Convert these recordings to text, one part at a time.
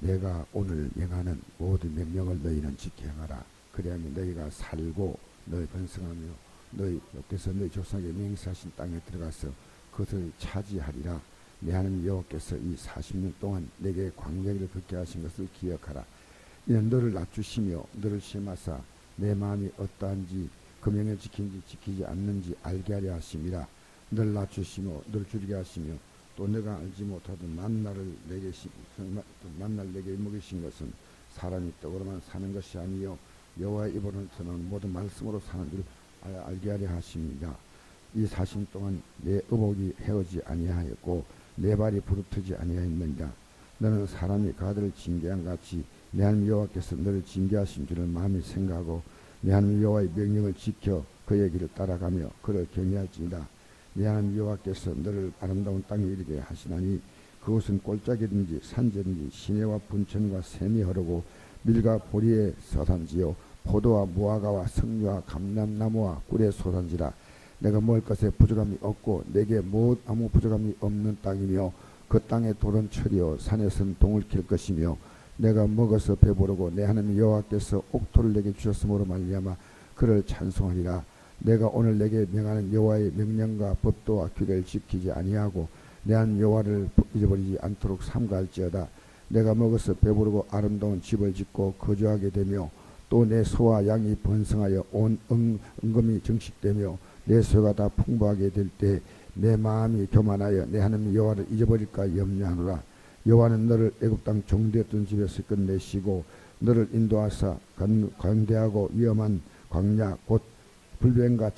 내가 오늘 명하는 모든 명령을 너희는 지켜 행하라. 그리하면 너희가 살고 너희 번성하며 너희 여께서 너희 조상에게 맹세하신 땅에 들어가서 그것을 차지하리라. 내 하나님 여호와께서 이 40년 동안 내게 광야길을 걷게 하신 것을 기억하라. 이는 너를 낮추시며 너를 시험하사 내 마음이 어떠한지 그 명령을 지키는지 지키지 않는지 알게 하려 하심이라. 너를 낮추시며 너를 줄이게 하시며 또 내가 알지 못하던 만나를 내게 먹이신 것은 사람이 떡으로만 사는 것이 아니요 여호와의 입으로서 나오는 모든 말씀으로 사는 줄 알게 하려 하십니다. 이 40년 동안 내 의복이 헤어지 아니하였고 내 발이 부르트지 아니하였느니라. 너는 사람이 그 아들을 징계한 같이 내 하나님 여호와께서 너를 징계하신 줄을 마음에 생각하고 내 하나님 여호와의 명령을 지켜 그의 길을 따라가며 그를 경외할지니라. 내 하나님 여호와께서 너를 아름다운 땅에 이르게 하시나니 그곳은 골짜기든지 산지든지 시내와 분천과 샘이 흐르고 밀과 보리의 소산지요 포도와 무화과와 석류와 감람나무와 꿀의 소산지라. 내가 먹을 것에 부족함이 없고 내게 아무 부족함이 없는 땅이며 그 땅의 돌은 철이요 산에서는 동을 캘 것이며 내가 먹어서 배부르고 내 하나님 여호와께서 옥토를 내게 주셨으므로 말미암아 그를 찬송하리라. 내가 오늘 내게 명하는 여호와의 명령과 법도와 규례를 지키지 아니하고 내 하나님 여호와를 잊어버리지 않도록 삼가할지어다. 내가 먹어서 배부르고 아름다운 집을 짓고 거주하게 되며 또 내 소와 양이 번성하여 온 은금이 정식되며 내 소가 다 풍부하게 될 때 내 마음이 교만하여 내 하나님 여호와를 잊어버릴까 염려하노라. 여호와는 너를 애굽 땅 종되었던 집에서 끝내시고 너를 인도하사 광대하고 위험한 광야 곧 불변과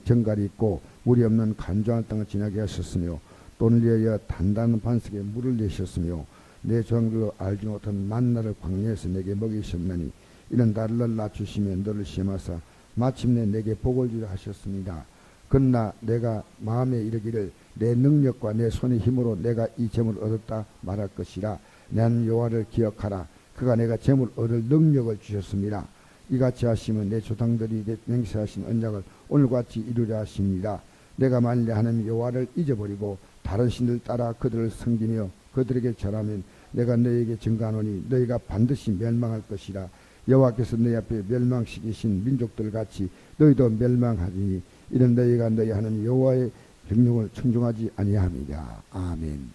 정갈이 있고 물이 없는 간조한 땅을 지나게 하셨으며 돈을 위하여 단단한 반석에 물을 내셨으며 내 조상들로 알지 못한 만나를 광야에서 내게 먹이셨나니 이는 나를 낮추시며 너를 시험하사 마침내 내게 복을 주려 하셨습니다. 그러나 내가 마음에 이르기를 내 능력과 내 손의 힘으로 내가 이 재물을 얻었다 말할 것이라. 내 하나님 여호와를 기억하라. 그가 내가 재물을 얻을 능력을 주셨습니다. 이같이 하시면 내 조상들이 내 맹세하신 언약을 오늘같이 이루려 하십니다. 내가 만일 하나님 여호와를 잊어버리고 다른 신들 따라 그들을 섬기며 그들에게 절하면 내가 너희에게 증거하노니 너희가 반드시 멸망할 것이라. 여호와께서 너희 앞에 멸망시키신 민족들 같이 너희도 멸망하리니 이는 너희가 너희 하나님 여호와의 명령을 청종하지 아니함이라. 아멘.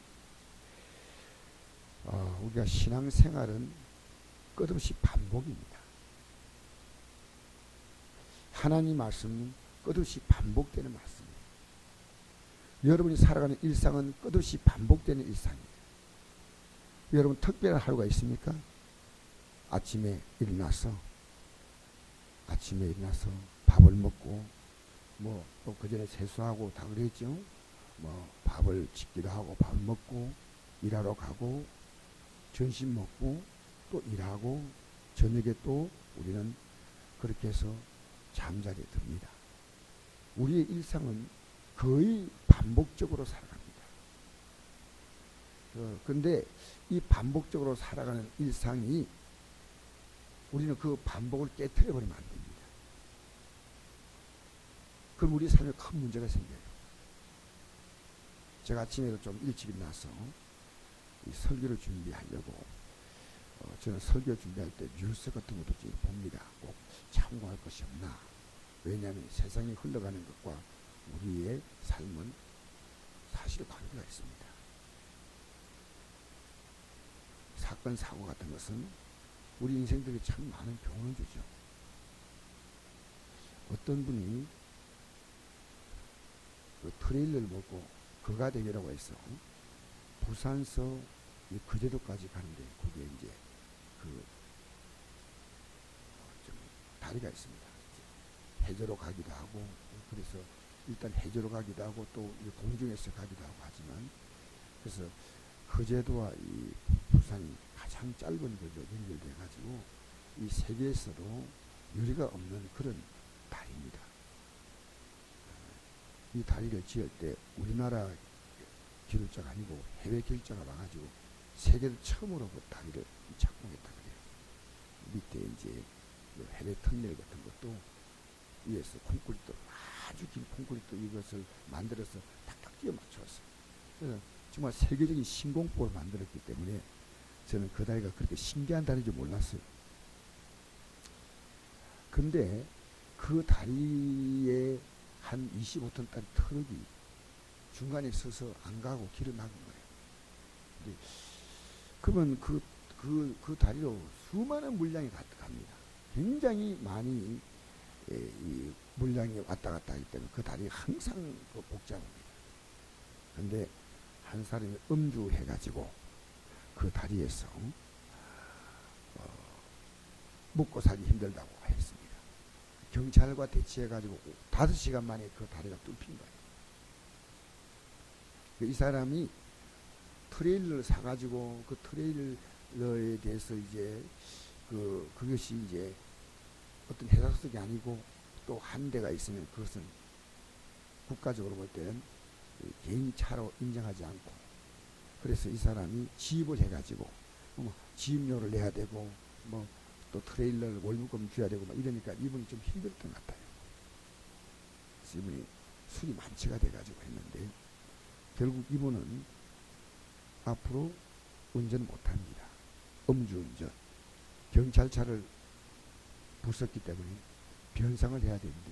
우리가 신앙생활은 끝없이 반복입니다. 하나님 말씀은 끝없이 반복되는 말씀입니다. 여러분이 살아가는 일상은 끝없이 반복되는 일상이에요. 여러분 특별한 하루가 있습니까? 아침에 일어나서 밥을 먹고 또 그 전에 세수하고 다 그랬죠. 밥을 짓기도 하고 밥을 먹고 일하러 가고 점심 먹고 또 일하고 저녁에 또 우리는 그렇게 해서 잠자리에 듭니다. 우리의 일상은 거의 반복적으로 살아갑니다. 그런데 이 반복적으로 살아가는 일상이 우리는 그 반복을 깨트려 버리면 안 됩니다. 그럼 우리 삶에 큰 문제가 생겨요. 제가 아침에도 좀 일찍 일어나서 이 설교를 준비하려고 저는 설교 준비할 때 뉴스 같은 것도 좀 봅니다. 꼭 참고할 것이 없나. 왜냐하면 세상이 흘러가는 것과 우리의 삶은 사실 관계가 있습니다. 사건 사고 같은 것은 우리 인생들이 참 많은 교훈을 주죠. 어떤 분이 그 트레일러를 먹고 거가대교라고 해서 부산서 거제도까지 가는데 그게 이제 좀 다리가 있습니다. 해저로 가기도 하고 그래서 일단 해저로 가기도 하고 또 공중에서 가기도 하고 하지만 그래서 거제도와 이 부산이 가장 짧은 거죠. 연결돼 가지고 이 세계에서도 유리가 없는 그런 다리입니다. 이 다리를 지을 때 우리나라 기술자가 아니고 해외 기술자가 와가지고 세계를 처음으로 그 다리를 착공했다 그래요. 밑에 이제 해외 터널 같은 것도 위에서 콘크리트 아주 긴 콘크리트 이것을 만들어서 탁탁 끼워 맞추었어요. 그래서 정말 세계적인 신공법을 만들었기 때문에 저는 그 다리가 그렇게 신기한 다리인 줄 몰랐어요. 근데 그 다리에 한 25톤짜리 트럭이 중간에 서서 안 가고 길을 막은 거예요. 근데 그러면 그 다리로 수많은 물량이 갑니다. 굉장히 많이 이 물량이 왔다 갔다 하기 때문에 그 다리가 항상 그 복잡합니다. 근데 한 사람이 음주해가지고 그 다리에서 먹고 살기 힘들다고 했습니다. 경찰과 대치해가지고 5시간 만에 그 다리가 뚫힌 거예요. 이 사람이 트레일러를 사가지고 그 트레일러에 대해서 이제 그것이 이제 어떤 회사 소속이 아니고 또 한 대가 있으면 그것은 국가적으로 볼 때는 개인 차로 인정하지 않고, 그래서 이 사람이 지입을 해가지고 지입료를 내야 되고 뭐 또 트레일러를 월급금 줘야 되고 막 이러니까 이분이 좀 힘들었던 것 같아요. 그래서 이분이 술이 만취가 돼가지고 했는데 결국 이분은 앞으로 운전을 못합니다. 음주운전. 경찰차를 부쉈기 때문에 변상을 해야 되는데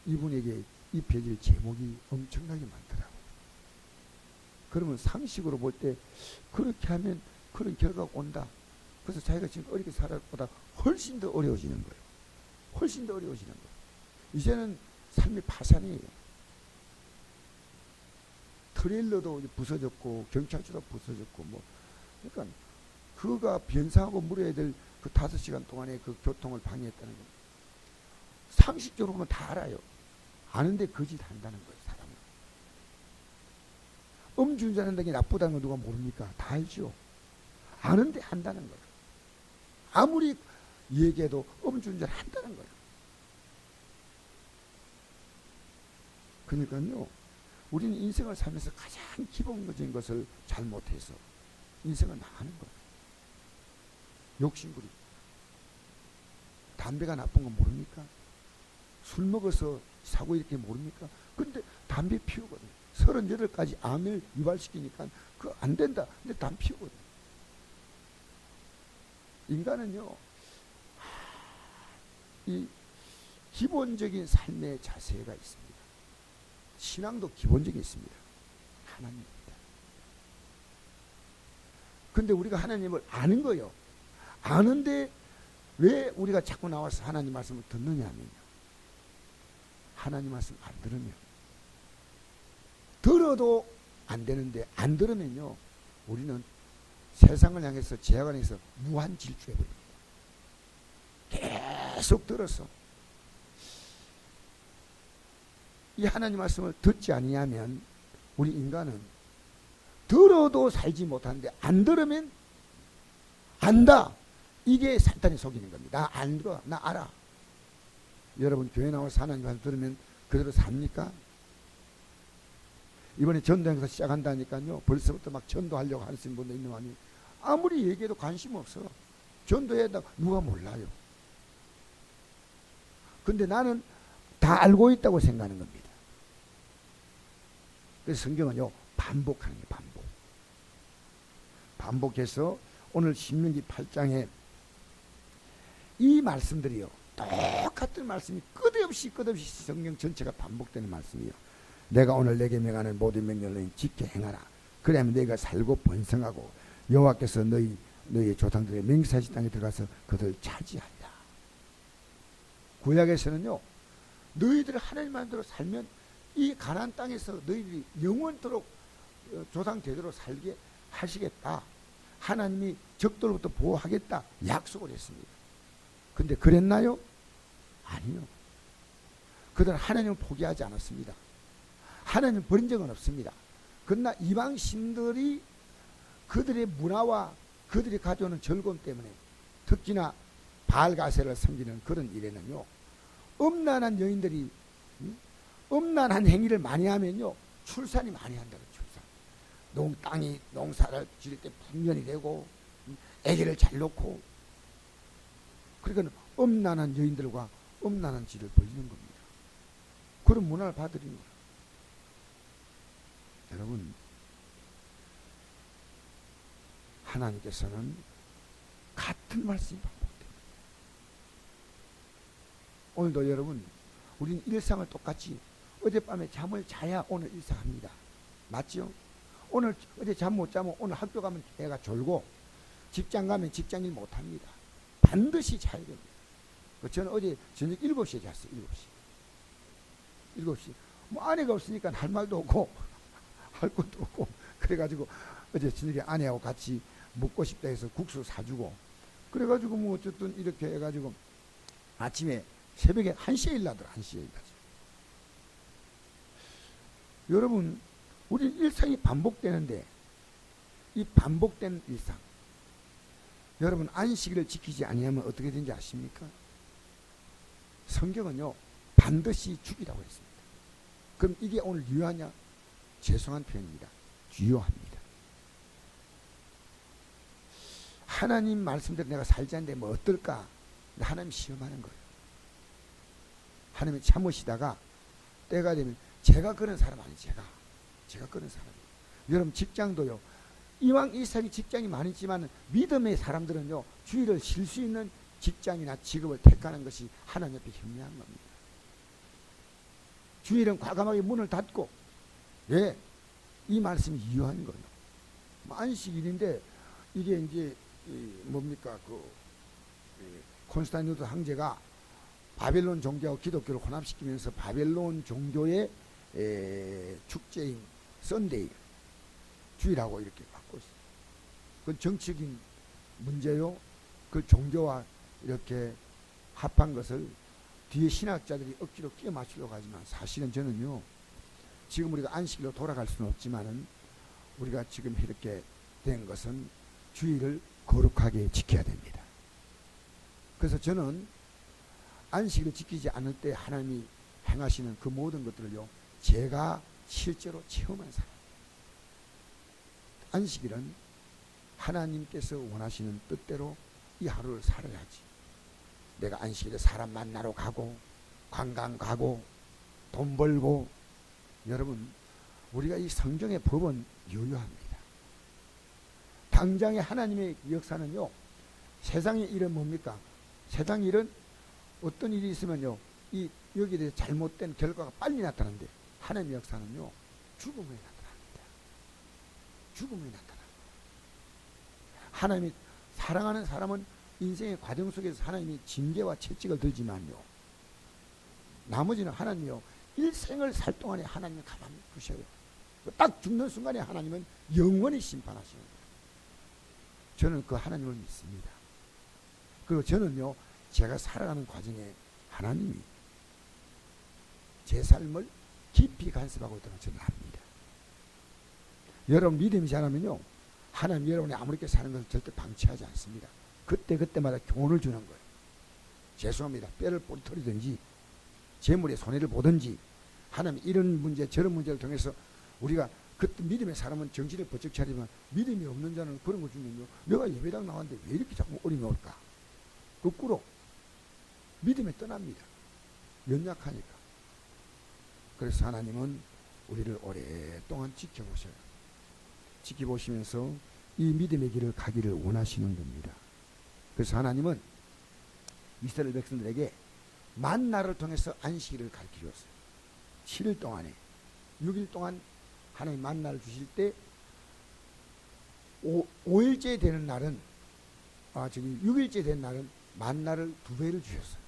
이분에게 입혀질 제목이 엄청나게 많더라고요. 그러면 상식으로 볼 때 그렇게 하면 그런 결과가 온다. 그래서 자기가 지금 어렵게 살아보다 훨씬 더 어려워지는 거예요. 훨씬 더 어려워지는 거예요. 이제는 삶이 파산이에요. 트레일러도 부서졌고 경찰차도 부서졌고 뭐, 그러니까 그가 변상하고 물어야 될 그 5시간 동안에 그 교통을 방해했다는 겁니다. 상식적으로 보면 다 알아요. 아는데 거짓 한다는 거예요, 사람은. 음주운전하는 게 나쁘다는 건 누가 모릅니까? 다 알죠. 아는데 한다는 거예요. 아무리 얘기해도 음주운전 한다는 거예요. 그러니까요, 우리는 인생을 살면서 가장 기본적인 것을 잘못해서 인생을 망하는 거예요. 욕심부리고. 담배가 나쁜 건 모릅니까? 술 먹어서 사고 이렇게 모릅니까? 근데 담배 피우거든요. 38가지 암을 유발시키니까 그거 안 된다. 근데 담배 피우거든요. 인간은요, 이 기본적인 삶의 자세가 있습니다. 신앙도 기본적인 있습니다. 하나님입니다. 근데 우리가 하나님을 아는 거예요. 아는데 왜 우리가 자꾸 나와서 하나님 말씀을 듣느냐 하면요, 하나님 말씀 안 들으면, 들어도 안 되는데 안 들으면요, 우리는 세상을 향해서 제약을 해서 무한 질주해버립니다. 계속 들어서 이 하나님 말씀을 듣지 아니하면 우리 인간은 들어도 살지 못하는데 안 들으면 안다. 이게 사탄이 속이는 겁니다. 나 알거, 나 알아. 여러분 교회 나와서 하나님 말씀 들으면 그대로 삽니까? 이번에 전도 행사 시작한다니까요, 벌써부터 막 전도하려고 하시는 분도 있는 거 아니에요. 아무리 얘기해도 관심 없어. 전도해다 누가 몰라요. 근데 나는 다 알고 있다고 생각하는 겁니다. 그래서 성경은요, 반복하는 게 반복. 반복해서 오늘 신명기 8장에 이 말씀들이요, 똑같은 말씀이 끝없이 성경 전체가 반복되는 말씀이에요. 내가 오늘 내게 명하는 모든 명령을 지켜 행하라. 그래야면 너희가 살고 번성하고 여호와께서 너희의 조상들의 맹세하신 땅에 들어가서 그들을 차지한다. 구약에서는요, 너희들 하나님 말대로 살면 이 가나안 땅에서 너희들이 영원토록 조상 제대로 살게 하시겠다. 하나님이 적들로부터 보호하겠다 약속을 했습니다. 근데 그랬나요? 아니요. 그들은 하나님을 포기하지 않았습니다. 하나님을 버린 적은 없습니다. 그러나 이방 신들이 그들의 문화와 그들이 가져오는 즐거움 때문에, 특히나 바알가세를 섬기는 그런 일에는요, 음란한 여인들이 음란한 행위를 많이 하면요, 출산이 많이 한다고. 출산. 땅이 농사를 지을 때 풍년이 되고 아기를 잘 놓고, 그러니까 음란한 여인들과 음란한 짓을 벌이는 겁니다. 그런 문화를 받아들이는 거예요. 여러분, 하나님께서는 같은 말씀이 반복됩니다. 오늘도 여러분, 우리는 일상을 똑같이 어젯밤에 잠을 자야 오늘 일상합니다. 맞죠? 오늘 어제 잠 못 자면 오늘 학교 가면 애가 졸고, 직장 가면 직장일 못합니다. 반드시 자야 됩니다. 저는 어제 저녁 7시에 잤어요. 7시. 뭐 아내가 없으니까 할 말도 없고 할 것도 없고, 그래가지고 어제 저녁에 아내하고 같이 먹고 싶다 해서 국수 사주고, 그래가지고 뭐 어쨌든 이렇게 해가지고 아침에 새벽에 1시에 일나더라. 1시에 일나죠. 여러분, 우리 일상이 반복되는데, 이 반복된 일상, 여러분 안식일을 지키지 아니하면 어떻게 되는지 아십니까? 성경은요 반드시 죽이라고 했습니다. 그럼 이게 오늘 유효하냐? 죄송한 표현입니다. 유효합니다. 하나님 말씀대로 내가 살자는데 뭐 어떨까? 하나님 시험하는 거예요. 하나님이 참으시다가 때가 되면, 제가 그런 사람 아니에요. 제가 그런 사람이에요. 여러분 직장도요, 이왕 이 세상에 직장이 많지만 믿음의 사람들은요 주의를 쉴 수 있는 직장이나 직업을 택하는 것이 하나님 앞에 현명한 겁니다. 주일은 과감하게 문을 닫고, 예, 이 말씀이 유효한 거예요. 안식일인데 이게 이제 뭡니까, 콘스탄티누스 황제가 바벨론 종교하고 기독교를 혼합시키면서 바벨론 종교의 축제인 썬데이 주일하고 이렇게 바꿨어요. 그건 정치적인 문제요. 그 종교와 이렇게 합한 것을 뒤에 신학자들이 억지로 끼워 맞추려고 하지만, 사실은 저는요, 지금 우리가 안식일로 돌아갈 수는 없지만은 우리가 지금 이렇게 된 것은 주일을 거룩하게 지켜야 됩니다. 그래서 저는 안식일을 지키지 않을 때 하나님이 행하시는 그 모든 것들을요 제가 실제로 체험한 사람. 안식일은 하나님께서 원하시는 뜻대로 이 하루를 살아야지. 내가 안식일에 사람 만나러 가고, 관광 가고, 돈 벌고, 여러분 우리가 이 성경의 법은 유효합니다. 당장의 하나님의 역사는요, 세상의 일은 뭡니까? 세상 일은 어떤 일이 있으면요 이 여기에 대해 잘못된 결과가 빨리 나타나는데, 하나님의 역사는요 죽음에 나타납니다. 죽음에 나타납니다. 하나님이 사랑하는 사람은 인생의 과정 속에서 하나님이 징계와 채찍을 들지만요, 나머지는 하나님이요 일생을 살 동안에 하나님이 가만히 두셔요. 딱 죽는 순간에 하나님은 영원히 심판하시는 거예요. 저는 그 하나님을 믿습니다. 그리고 저는요 제가 살아가는 과정에 하나님이 제 삶을 깊이 간섭하고 있다는 저는 압니다. 여러분 믿음이 자라면요 하나님 여러분이 아무렇게 사는 것을 절대 방치하지 않습니다. 그때마다 교훈을 주는 거예요. 죄송합니다. 뼈를 뿌리털이든지 재물에 손해를 보든지, 하나님 이런 문제 저런 문제를 통해서 우리가 그때 믿음의 사람은 정신을 번쩍 차리지만, 믿음이 없는 자는 그런 거 주면요, 내가 예배당 나왔는데 왜 이렇게 자꾸 어려움이 올까? 거꾸로 믿음에 떠납니다. 연약하니까. 그래서 하나님은 우리를 오랫동안 지켜보셔요. 지켜보시면서 이 믿음의 길을 가기를 원하시는 겁니다. 그래서 하나님은 이스라엘 백성들에게 만나를 통해서 안식일을 가르쳐줬어요. 7일 동안에 6일 동안 하나님 만나를 주실 때 5일째 되는 날은 6일째 된 날은 만나를 2배를 주셨어요.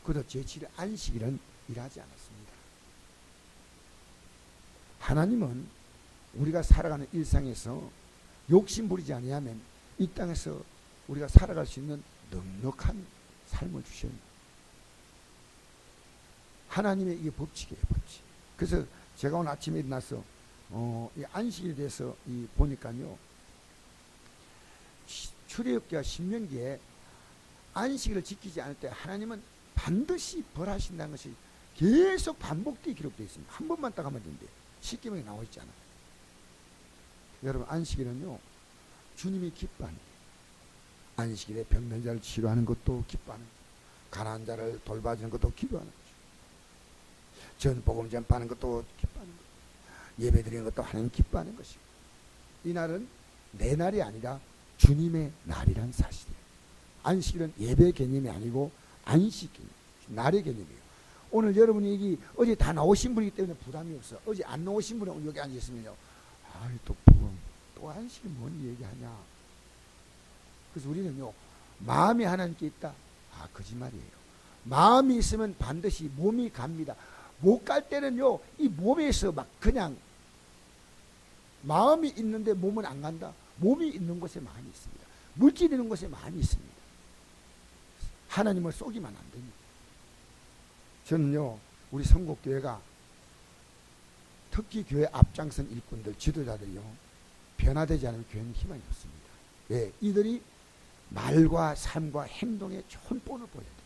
그래서 제7일 안식일은 일하지 않았습니다. 하나님은 우리가 살아가는 일상에서 욕심 부리지 아니하면 이 땅에서 우리가 살아갈 수 있는 넉넉한 삶을 주셔요. 하나님의 이게 법칙이에요, 법칙. 그래서 제가 오늘 아침에 일어나서 이 안식일에 대해서 보니까요, 출애굽기와 신명기에 안식일을 지키지 않을 때 하나님은 반드시 벌하신다는 것이 계속 반복되게 기록되어 있습니다. 한 번만 딱 하면 되는데 십계명에 나와 있잖아요. 여러분 안식일은요 주님이 기뻐하는 거예요. 안식일에 병든 자를 치료하는 것도 기뻐하는 거예요. 가난한 자를 돌봐주는 것도 기뻐하는 거죠. 전복음 전파하는 것도 기뻐하는 거예요. 예배 드리는 것도 하나님 기뻐하는 것이고, 이 날은 내 날이 아니라 주님의 날이란 사실이에요. 안식일은 예배 개념이 아니고 안식 개념, 날의 개념이에요. 오늘 여러분이 여기 어제 다 나오신 분이기 때문에 부담이 없어. 어제 안 나오신 분은 오늘 여기 앉으시면요, 아이 또 안식이 뭔 얘기하냐. 그래서 우리는요, 마음이 하나님께 있다. 아, 거짓말이에요. 마음이 있으면 반드시 몸이 갑니다. 못 갈 때는요, 이 몸에서 막 그냥 마음이 있는데 몸은 안 간다. 몸이 있는 곳에 마음이 있습니다. 물질이 있는 곳에 마음이 있습니다. 하나님을 쏘기만 안 됩니다. 저는요, 우리 성곡교회가 특히 교회 앞장선 일꾼들, 지도자들이요, 변화되지 않으면 교회는 희망이 없습니다. 왜? 이들이 말과 삶과 행동에 좋은 본을 보여야 됩니다.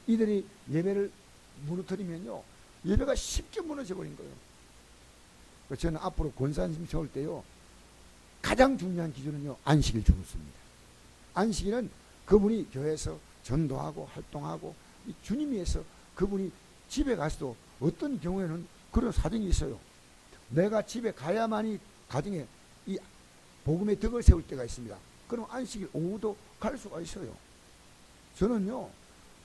이들이 예배를 무너뜨리면요, 예배가 쉽게 무너져 버린 거예요. 저는 앞으로 권사님 세울 때요, 가장 중요한 기준은요, 안식일 주무습니다. 안식일은 그분이 교회에서 전도하고 활동하고 주님 위해서 그분이 집에 가서도 어떤 경우에는 그런 사정이 있어요. 내가 집에 가야만이 가정에 이 복음의 덕을 세울 때가 있습니다. 그럼 안식일 오후도 갈 수가 있어요. 저는요,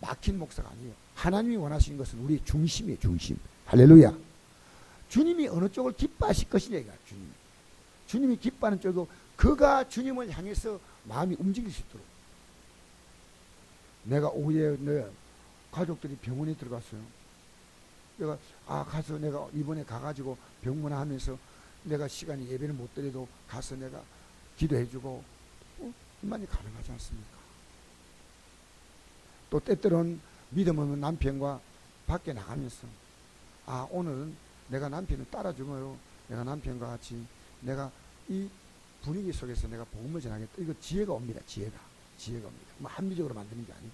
막힌 목사가 아니에요. 하나님이 원하시는 것은 우리의 중심이에요. 중심. 할렐루야. 주님이 어느 쪽을 기뻐하실 것이냐. 주님이 기뻐하는 쪽이고, 그가 주님을 향해서 마음이 움직일 수 있도록. 내가 오후에 내 가족들이 병원에 들어갔어요. 내가 가서 내가 이번에 가가지고 병문하면서 내가 시간이 예배를 못 드려도 가서 내가 기도해주고, 이만이 가능하지 않습니까? 또 때때로는 믿음 없는 남편과 밖에 나가면서, 오늘은 내가 남편을 따라주고요, 내가 남편과 같이 내가 이 분위기 속에서 내가 복음을 전하겠다. 이거 지혜가 옵니다. 지혜가 옵니다. 뭐 합리적으로 만드는 게 아니고.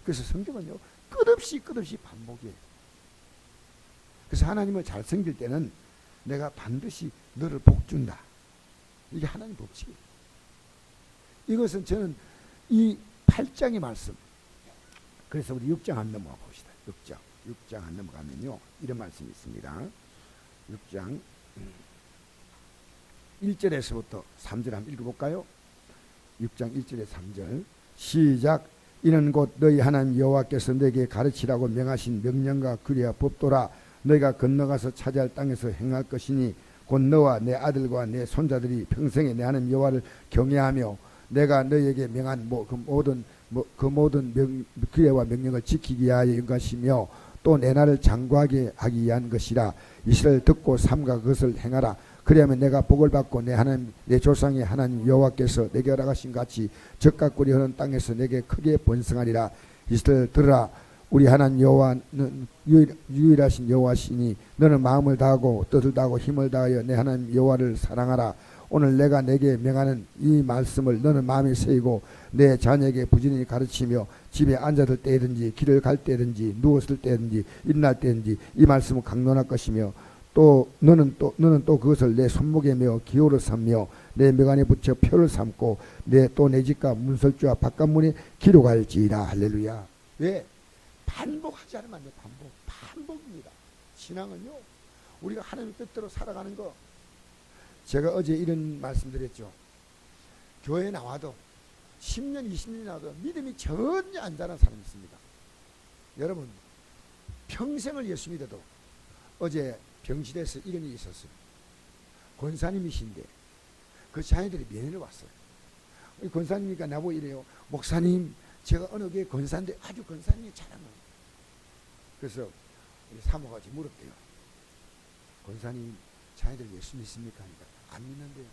그래서 성경은요, 끝없이 반복이에요. 그래서 하나님을 잘 섬길 때는 내가 반드시 너를 복준다. 이게 하나님 법칙이에요. 이것은 저는 이 8장의 말씀. 그래서 우리 6장 한 넘어가 봅시다. 6장 한 넘어가면요, 이런 말씀이 있습니다. 6장 1절에서부터 3절 한번 읽어볼까요? 6장 1절에 3절 시작. 이는 곧 너희 하나님 여호와께서 너에게 가르치라고 명하신 명령과 규례와 법도라. 너희가 건너가서 차지할 땅에서 행할 것이니 곧 너와 내 아들과 내 손자들이 평생에 내 하나님 여호와를 경외하며 내가 너희에게 명한 그 모든 규례와 명령을 지키기 위하여 인 것이며 또 내 날을 장구하게 하기 위한 것이라. 이스라엘 듣고 삼가 그것을 행하라. 그리하면 내가 복을 받고 내 하나님 내 조상의 하나님 여호와께서 내게 허락하신 같이 적과 꿀이 흐르는 땅에서 내게 크게 번성하리라. 이스라엘 들으라. 우리 하나님 여호와는 유일하신 여호와시니 너는 마음을 다하고 뜻을 다하고 힘을 다하여 내 하나님 여호와를 사랑하라. 오늘 내가 내게 명하는 이 말씀을 너는 마음에 새기고 내 자녀에게 부지런히 가르치며 집에 앉아들 때든지 길을 갈 때든지 누웠을 때든지 일어날 때든지 이 말씀을 강론할 것이며 또 너는 또 그것을 내 손목에 메어 기호를 삼며 내 명안에 붙여 표를 삼고 내 집과 문설주와 바깥문에 기록할지이다. 할렐루야. 왜? 반복하지 않으면 안 돼. 반복입니다. 신앙은요, 우리가 하나님의 뜻대로 살아가는 거. 제가 어제 이런 말씀드렸죠. 교회에 나와도 10년 20년이 나와도 믿음이 전혀 안 자란 사람이 있습니다. 여러분, 평생을 예수 믿어도 어제 병실에서 이런 일이 있었어요. 권사님이신데 그 자녀들이 면회를 왔어요. 권사님이니까 나보고 이래요. 목사님, 제가 어느 교회 권사인데 아주 권사님이 잘하는. 그래서 우리 사모가 물었대요. 권사님, 자녀들 예수 믿습니까? 하니까 안 믿는데요.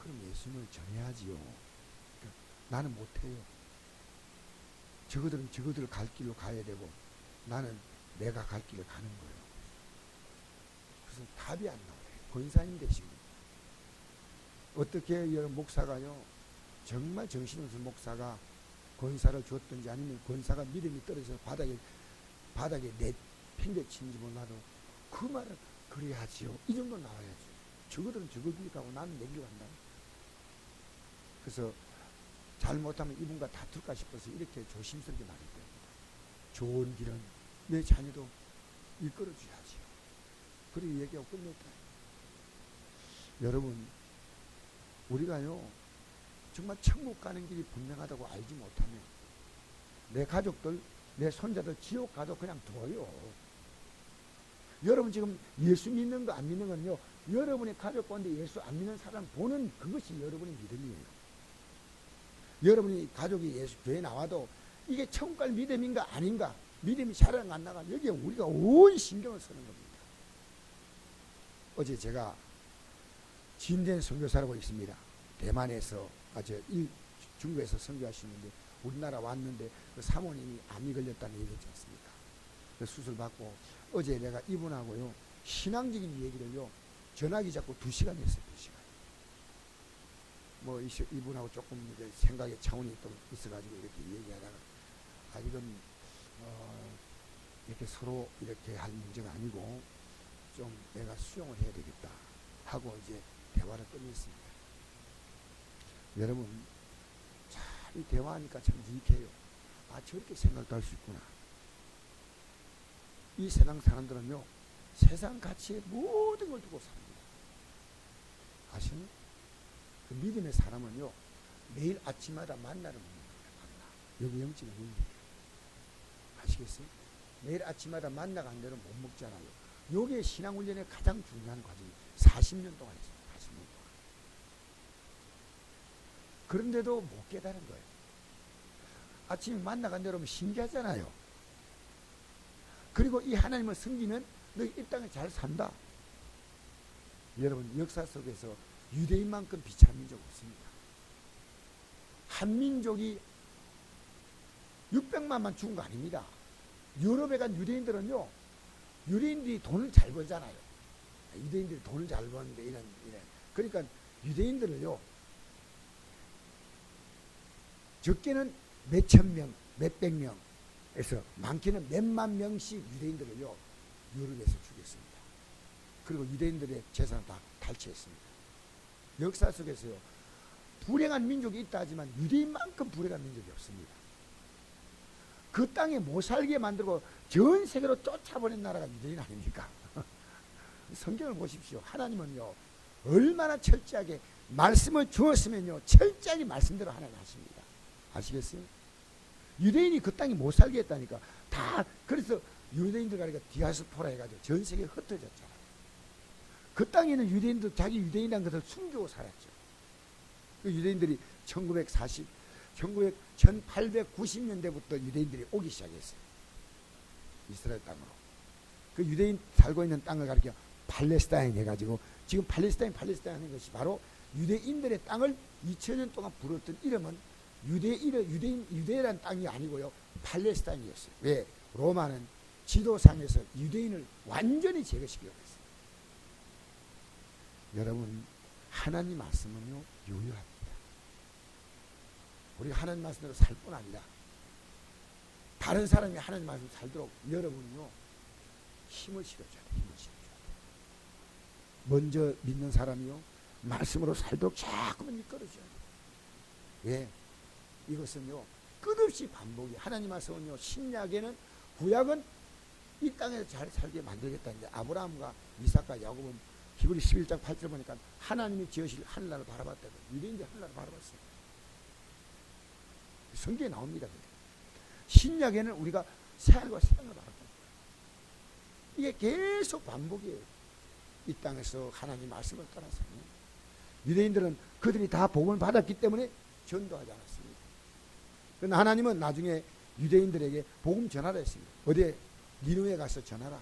그럼 예수님을 전해야지요. 그러니까 나는 못해요. 저거들은 저거들 갈 길로 가야 되고 나는 내가 갈 길을 가는 거예요. 그래서 답이 안 나와요. 권사님 되시고 어떻게 여러분 목사가요, 정말 정신없는 목사가 권사를 줬든지 아니면 권사가 믿음이 떨어져서 바닥에 내팽개치는지 몰라도 그 말을 그래야지요. 이 정도 나와야지. 저거들은 저거 길 가고 나는 내 길 간다. 그래서 잘못하면 이분과 다툴까 싶어서 이렇게 조심스럽게 말했대요. 좋은 길은 내 자녀도 이끌어줘야지요. 그리고 얘기하고 끝냈다. 여러분, 우리가요, 정말 천국 가는 길이 분명하다고 알지 못하면 내 가족들, 내 손자들 지옥 가도 그냥 둬요. 여러분 지금 예수 믿는 거 안 믿는 건요, 여러분의 가족 가운데 예수 안 믿는 사람 보는 그것이 여러분의 믿음이에요. 여러분이 가족이 예수 교회 나와도 이게 천국 갈 믿음인가 아닌가, 믿음이 자랑 안 나가, 여기에 우리가 온 신경을 쓰는 겁니다. 어제 제가 진된 선교사라고 있습니다. 대만에서 중국에서 선교하시는데 우리나라 왔는데 그 사모님이 암이 걸렸다는 얘기했지 않습니까? 그 수술 받고 어제 내가 이분하고요 신앙적인 얘기를요 전화기 잡고 2시간 했어요. 2시간. 뭐 이분하고 조금 이제 생각의 차원이 또 있어가지고 이렇게 얘기하다가 이건 이렇게 서로 이렇게 할 문제가 아니고 좀 내가 수용을 해야 되겠다 하고 이제 대화를 끝냈습니다. 여러분 참 이 대화하니까 참 유익해요. 저렇게 생각도 할 수 있구나. 이 세상 사람들은요 세상 가치에 모든 걸 두고 삽니다. 아시나요? 그 믿음의 사람은요 매일 아침마다 만나를 먹는 거예요. 여기 영적인 의미예요. 아시겠어요? 매일 아침마다 만나가 안 되면 못 먹잖아요. 요게 신앙훈련의 가장 중요한 과정이에요. 40년 동안 했어요. 40년 동안. 그런데도 못 깨달은 거예요. 아침에 만나가 안 되면 신기하잖아요. 그리고 이 하나님을 섬기면 너희 이 땅에 잘 산다. 여러분 역사 속에서 유대인만큼 비참한 민족 없습니다. 한민족이 600만만 죽은 거 아닙니다. 유럽에 간 유대인들은요 유대인들이 돈을 잘 벌잖아요. 유대인들이 돈을 잘 버는데 이런. 그러니까 유대인들을요 적게는 몇천 명, 몇백 명에서 많게는 몇만 명씩 유대인들을요 유럽에서 죽였습니다. 그리고 유대인들의 재산을 다 탈취했습니다. 역사 속에서요 불행한 민족이 있다 하지만 유대인만큼 불행한 민족이 없습니다. 그 땅에 못 살게 만들고 전 세계로 쫓아보낸 나라가 유대인 아닙니까? 성경을 보십시오. 하나님은요 얼마나 철저하게 말씀을 주었으면요 철저하게 말씀대로 하나님 하십니다. 아시겠어요? 유대인이 그 땅에 못 살게 했다니까. 다 그래서 유대인들 가니까 디아스포라 해가지고 전 세계에 흩어졌잖아요. 그 땅에는 유대인들 자기 유대인이라는 것을 숨기고 살았죠. 그 유대인들이 1890년대부터 유대인들이 오기 시작했어요. 이스라엘 땅으로. 그 유대인 살고 있는 땅을 가리켜 팔레스타인 해가지고 지금 팔레스타인 하는 것이 바로 유대인들의 땅을 2000년 동안 부르던 이름은 유대라는 땅이 아니고요 팔레스타인이었어요. 왜? 로마는 지도상에서 유대인을 완전히 제거시키려고 했어요. 여러분 하나님 말씀은요 유효합니다. 우리가 하나님 말씀대로 살 뿐 아니라 다른 사람이 하나님 말씀 살도록 여러분은요 힘을 실어줘야 돼요. 힘을 실어줘야 돼요. 먼저 믿는 사람이요 말씀으로 살도록 자꾸만 이끌어줘야 돼요. 왜? 이것은요 끝없이 반복이. 하나님 말씀은요 신약에는 구약은 이 땅에서 잘 살게 만들겠다는데 아브라함과 이삭과 야곱은 히브리 11장 8절 보니까 하나님이 지으실 하늘나라를 바라봤다고. 유대인들이 하늘나라를 바라봤어요. 성경에 나옵니다. 신약에는 우리가 새하늘과 새 땅을 바라봤다. 이게 계속 반복이에요. 이 땅에서 하나님 말씀을 따라서. 유대인들은 그들이 다 복음을 받았기 때문에 전도하지 않았습니다. 그러나 하나님은 나중에 유대인들에게 복음 전하라 했습니다. 어디에? 니느웨에 가서 전하라.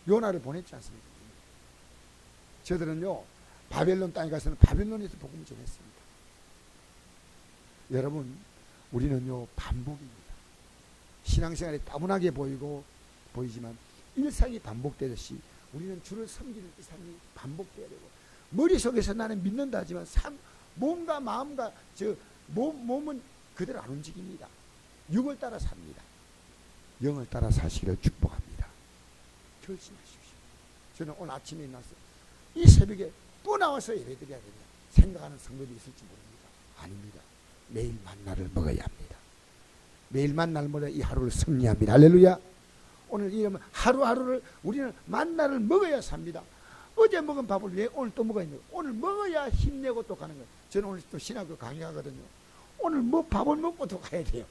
요나를 보냈지 않습니까? 저들은요 바벨론 땅에 가서는 바벨론에서 복음을 전했습니다. 여러분 우리는요 반복입니다. 신앙생활이 따분하게 보이지만 일상이 반복되듯이 우리는 주를 섬기는 이 삶이 반복돼야 되고, 머릿속에서 나는 믿는다 하지만 몸과 마음과 몸은 그대로 안 움직입니다. 육을 따라 삽니다. 영을 따라 사시기를 축복합니다. 결심하십시오. 저는 오늘 아침에 일어나서 이 새벽에 또 나와서 예배드려야 되냐 생각하는 성도들이 있을지 모릅니다. 아닙니다. 매일 만나를 먹어야 합니다. 매일 만나를 먹어야 이 하루를 승리합니다. 할렐루야. 오늘 이러면 하루하루를 우리는 만나를 먹어야 삽니다. 어제 먹은 밥을 왜 오늘 또 먹어야 돼요? 오늘 먹어야 힘내고 또 가는 거예요. 저는 오늘 또 신학교 강의하거든요. 오늘 뭐 밥을 먹고 또 가야 돼요.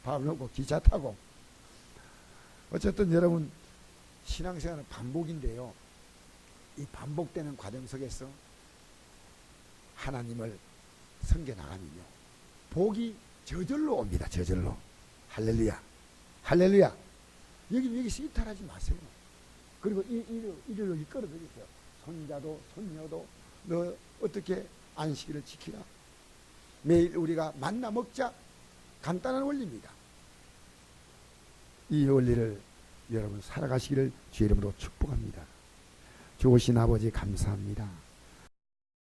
밥을 먹고 기차 타고. 어쨌든 여러분, 신앙생활은 반복인데요. 이 반복되는 과정 속에서 하나님을 섬겨나가면요, 복이 저절로 옵니다. 저절로. 할렐루야. 할렐루야. 여기서 이탈하지 마세요. 그리고 이리로 이끌어드리세요. 손자도 손녀도 너 어떻게 안식일을 지키라. 매일 우리가 만나 먹자. 간단한 원리입니다. 이 원리를 여러분 살아가시기를 주의 이름으로 축복합니다. 좋으신 아버지 감사합니다.